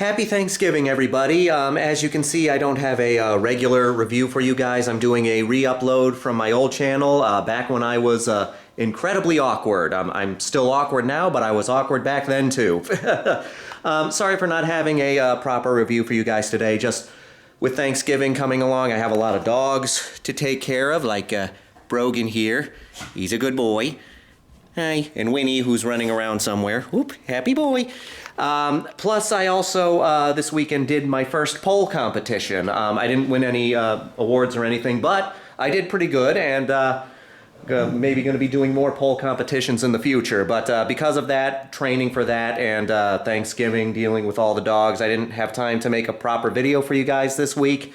Happy Thanksgiving, everybody. As you can see, I don't have a regular review for you guys. I'm doing a re-upload from my old channel back when I was incredibly awkward. I'm still awkward now, but I was awkward back then too. Sorry for not having a proper review for you guys today. Just with Thanksgiving coming along, I have a lot of dogs to take care of, like Brogan here. He's a good boy. Hi. And Winnie, who's running around somewhere. Whoop, happy boy. Plus, I also, this weekend, did my first poll competition. I didn't win any awards or anything, but I did pretty good, and maybe going to be doing more poll competitions in the future. But because of that, training for that, and Thanksgiving, dealing with all the dogs, I didn't have time to make a proper video for you guys this week.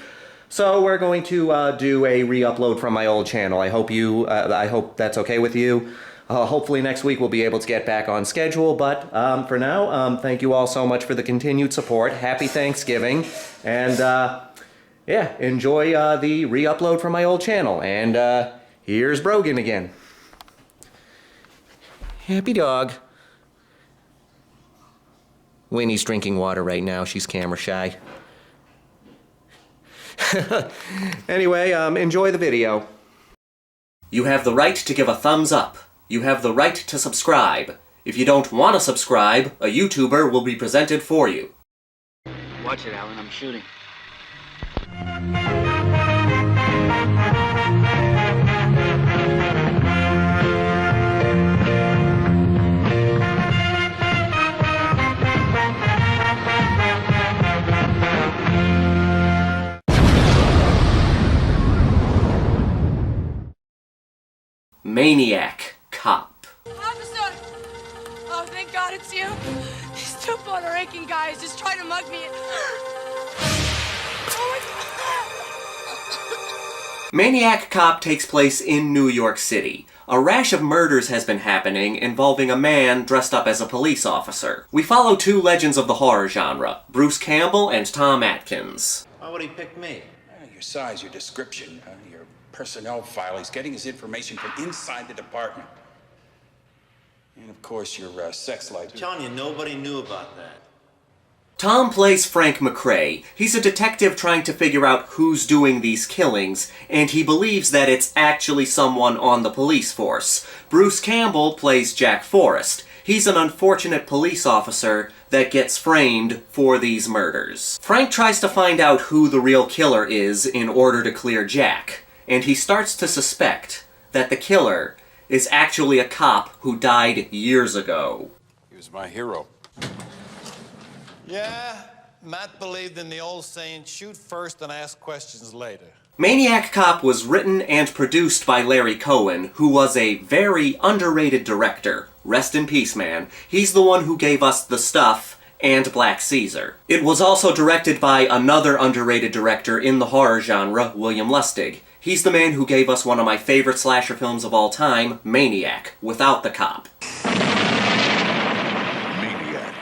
So we're going to do a re-upload from my old channel. I hope that's okay with you. Hopefully next week we'll be able to get back on schedule, but for now, thank you all so much for the continued support. Happy Thanksgiving, and yeah, enjoy the re-upload from my old channel. And here's Brogan again. Happy dog. Winnie's drinking water right now. She's camera shy. Anyway, enjoy the video. You have the right to give a thumbs up. You have the right to subscribe. If you don't want to subscribe, a YouTuber will be presented for you. Watch it, Alan. I'm shooting. Maniac Cop. Officer! Oh, thank God it's you. These two Puerto Rican guys just tried to mug me. Oh my God. Maniac Cop takes place in New York City. A rash of murders has been happening involving a man dressed up as a police officer. We follow two legends of the horror genre, Bruce Campbell and Tom Atkins. Why would he pick me? Your size, your description, your personnel file. He's getting his information from inside the department. And of course, your sex life. I'm telling you, nobody knew about that. Tom plays Frank McRae. He's a detective trying to figure out who's doing these killings, and he believes that it's actually someone on the police force. Bruce Campbell plays Jack Forrest. He's an unfortunate police officer that gets framed for these murders. Frank tries to find out who the real killer is in order to clear Jack, and he starts to suspect that the killer is actually a cop who died years ago. He was my hero. Yeah, Matt believed in the old saying, shoot first and ask questions later. Maniac Cop was written and produced by Larry Cohen, who was a very underrated director. Rest in peace, man. He's the one who gave us The Stuff and Black Caesar. It was also directed by another underrated director in the horror genre, William Lustig. He's the man who gave us one of my favorite slasher films of all time, Maniac, without the cop. Maniac,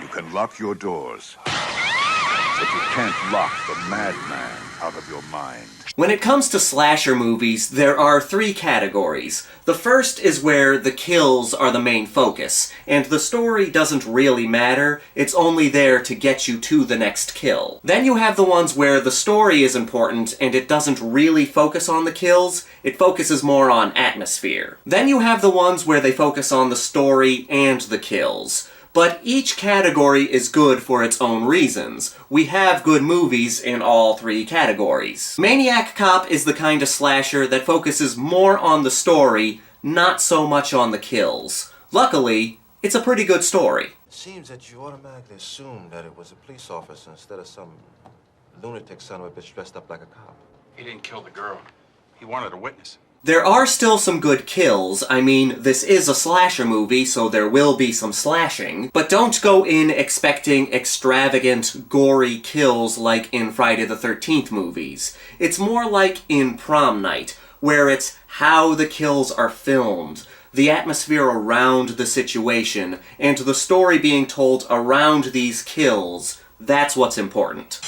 you can lock your doors, but you can't lock the madman out of your mind. When it comes to slasher movies, there are three categories. The first is where the kills are the main focus, and the story doesn't really matter, it's only there to get you to the next kill. Then you have the ones where the story is important and it doesn't really focus on the kills, it focuses more on atmosphere. Then you have the ones where they focus on the story and the kills. But each category is good for its own reasons. We have good movies in all three categories. Maniac Cop is the kind of slasher that focuses more on the story, not so much on the kills. Luckily, it's a pretty good story. It seems that you automatically assumed that it was a police officer instead of some lunatic son of a bitch dressed up like a cop. He didn't kill the girl. He wanted a witness. There are still some good kills. I mean, this is a slasher movie, so there will be some slashing. But don't go in expecting extravagant, gory kills like in Friday the 13th movies. It's more like in Prom Night, where it's how the kills are filmed, the atmosphere around the situation, and the story being told around these kills. That's what's important.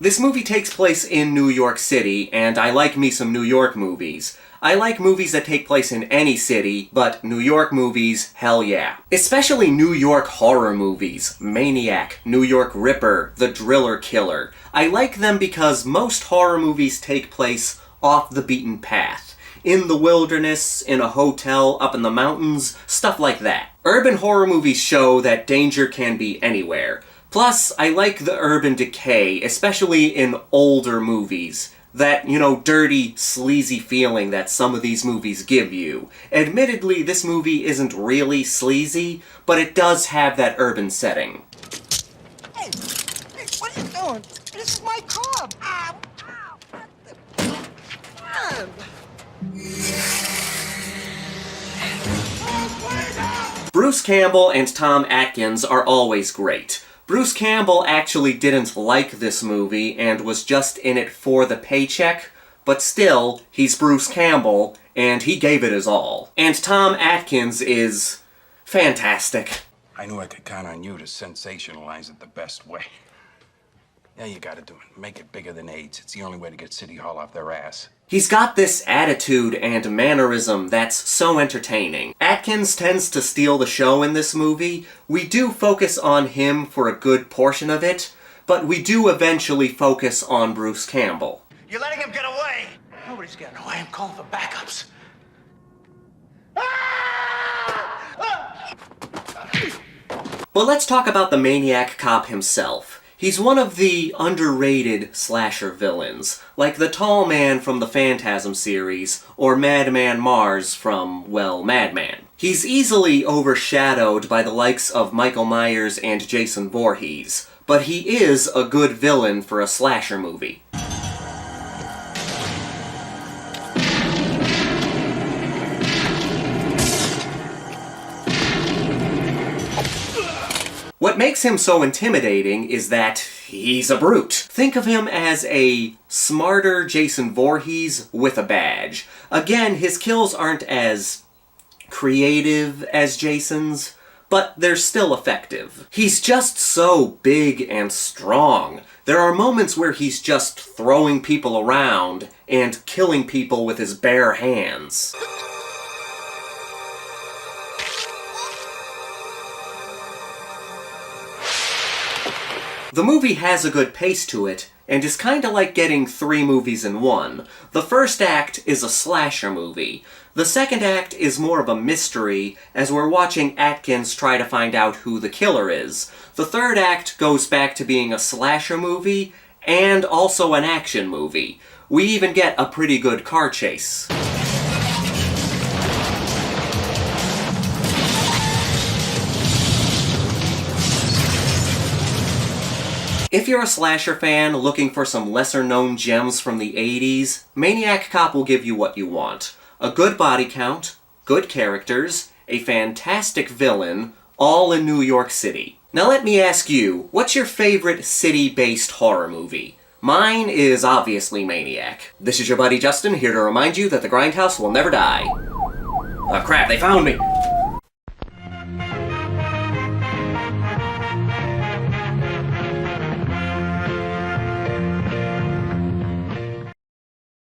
This movie takes place in New York City, and I like me some New York movies. I like movies that take place in any city, but New York movies, hell yeah. Especially New York horror movies. Maniac, New York Ripper, The Driller Killer. I like them because most horror movies take place off the beaten path. In the wilderness, in a hotel, up in the mountains, stuff like that. Urban horror movies show that danger can be anywhere. Plus, I like the urban decay, especially in older movies. That, dirty, sleazy feeling that some of these movies give you. Admittedly, this movie isn't really sleazy, but it does have that urban setting. Hey, what are you doing? This is my club. Ow, ow. Bruce Campbell and Tom Atkins are always great. Bruce Campbell actually didn't like this movie and was just in it for the paycheck, but still, he's Bruce Campbell, and he gave it his all. And Tom Atkins is fantastic. I knew I could count on you to sensationalize it the best way. Yeah, you gotta do it. Make it bigger than AIDS. It's the only way to get City Hall off their ass. He's got this attitude and mannerism that's so entertaining. Atkins tends to steal the show in this movie. We do focus on him for a good portion of it, but we do eventually focus on Bruce Campbell. You're letting him get away. Nobody's getting away. I'm calling for backups. But let's talk about the Maniac cop himself. He's one of the underrated slasher villains, like the tall man from the Phantasm series, or Madman Mars from, well, Madman. He's easily overshadowed by the likes of Michael Myers and Jason Voorhees, but he is a good villain for a slasher movie. What makes him so intimidating is that he's a brute. Think of him as a smarter Jason Voorhees with a badge. Again, his kills aren't as creative as Jason's, but they're still effective. He's just so big and strong. There are moments where he's just throwing people around and killing people with his bare hands. The movie has a good pace to it, and is kinda like getting 3 movies in one. The first act is a slasher movie. The second act is more of a mystery, as we're watching Atkins try to find out who the killer is. The third act goes back to being a slasher movie, and also an action movie. We even get a pretty good car chase. If you're a slasher fan looking for some lesser-known gems from the 80s, Maniac Cop will give you what you want. A good body count, good characters, a fantastic villain, all in New York City. Now let me ask you, what's your favorite city-based horror movie? Mine is obviously Maniac. This is your buddy Justin, here to remind you that the Grindhouse will never die. Oh crap, they found me!